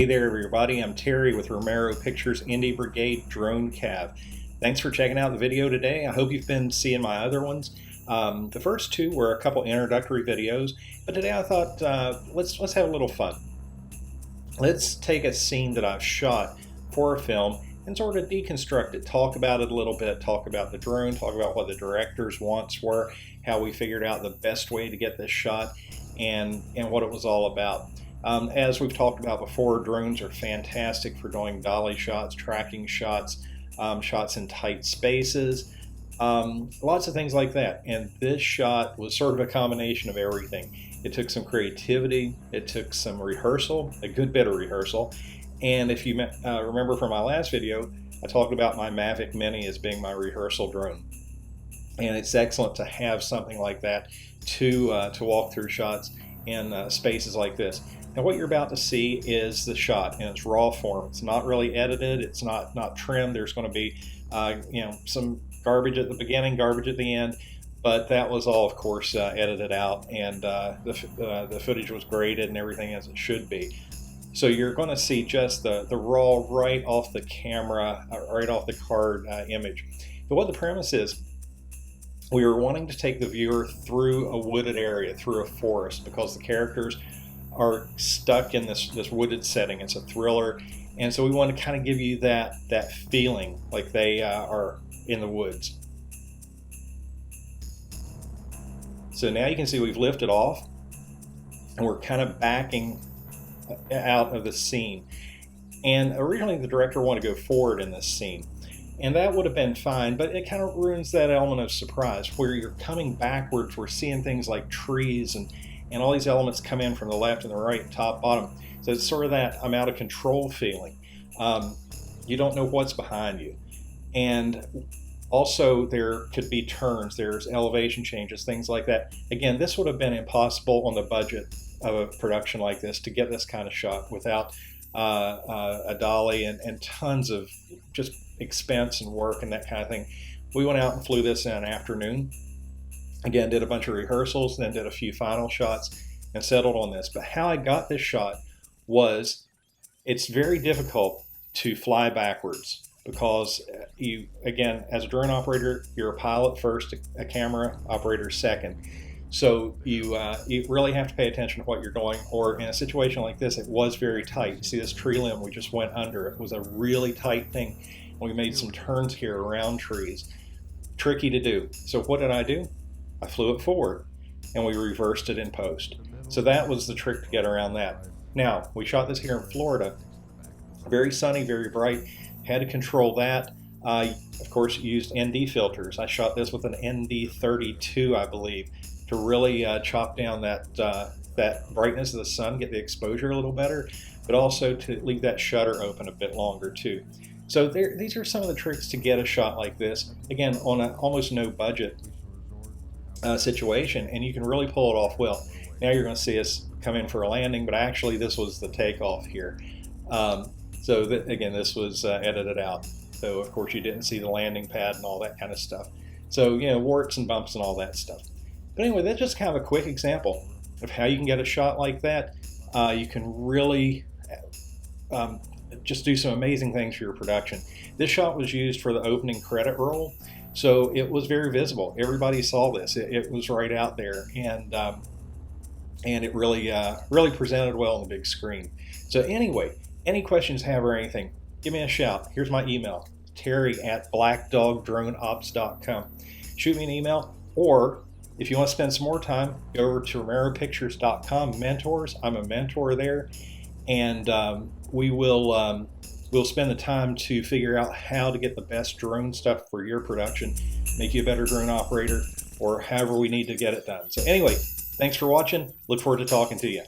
Hey there everybody, I'm Terry with Romero Pictures Indie Brigade Drone Cav. Thanks for checking out the video today. I hope you've been seeing my other ones. The first two were a couple introductory videos, but today I thought let's have a little fun. Let's take a scene that I've shot for a film and sort of deconstruct it, talk about it a little bit, talk about the drone, talk about what the director's wants were, how we figured out the best way to get this shot, and what it was all about. As we've talked about before, drones are fantastic for doing dolly shots, tracking shots, shots in tight spaces, lots of things like that. And this shot was sort of a combination of everything. It took some creativity, it took some rehearsal, a good bit of rehearsal. And if you remember from my last video, I talked about my Mavic Mini as being my rehearsal drone. And it's excellent to have something like that to walk through shots in spaces like this. Now what you're about to see is the shot in its raw form. It's not really edited, it's not trimmed. There's going to be some garbage at the beginning, garbage at the end, but that was all, of course, edited out, and the footage was graded and everything as it should be. So you're going to see just the raw right off the camera, right off the card image. But what the premise is, we were wanting to take the viewer through a wooded area, through a forest, because the characters are stuck in this wooded setting. It's a thriller, and so we want to kind of give you that feeling like they are in the woods. So now you can see we've lifted off, and we're kind of backing out of the scene. And originally the director wanted to go forward in this scene, and that would have been fine, but it kind of ruins that element of surprise where you're coming backwards. We're seeing things like trees and all these elements come in from the left and the right, top, bottom. So it's sort of that I'm out of control feeling. You don't know what's behind you. And also there could be turns, there's elevation changes, things like that. Again, this would have been impossible on the budget of a production like this to get this kind of shot without a dolly and tons of just expense and work and that kind of thing. We went out and flew this in an afternoon. Again, did a bunch of rehearsals, then did a few final shots and settled on this. But how I got this shot was, it's very difficult to fly backwards because you, again, as a drone operator, you're a pilot first, a camera operator second. So you really have to pay attention to what you're doing, or in a situation like this, it was very tight. You see this tree limb we just went under. It was a really tight thing. We made some turns here around trees. Tricky to do. So what did I do? I flew it forward and we reversed it in post. So that was the trick to get around that. Now, we shot this here in Florida. Very sunny, very bright. Had to control that. Of course, used ND filters. I shot this with an ND32, I believe, to really chop down that brightness of the sun, get the exposure a little better, but also to leave that shutter open a bit longer too. So these are some of the tricks to get a shot like this, again, on an almost no budget situation, and you can really pull it off well. Now you're going to see us come in for a landing, but actually this was the takeoff here. Again, this was edited out. So of course you didn't see the landing pad and all that kind of stuff. So, warts and bumps and all that stuff. But anyway, that's just kind of a quick example of how you can get a shot like that. You can really just do some amazing things for your production. This shot was used for the opening credit roll, so it was very visible. Everybody saw this. It was right out there, and it really presented well on the big screen. So anyway, any questions you have or anything, give me a shout. Here's my email, terry@blackdogdroneops.com. Shoot me an email, or if you want to spend some more time, go over to romeropictures.com mentors. I'm a mentor there, and we'll spend the time to figure out how to get the best drone stuff for your production, make you a better drone operator, or however we need to get it done. So anyway, thanks for watching. Look forward to talking to you.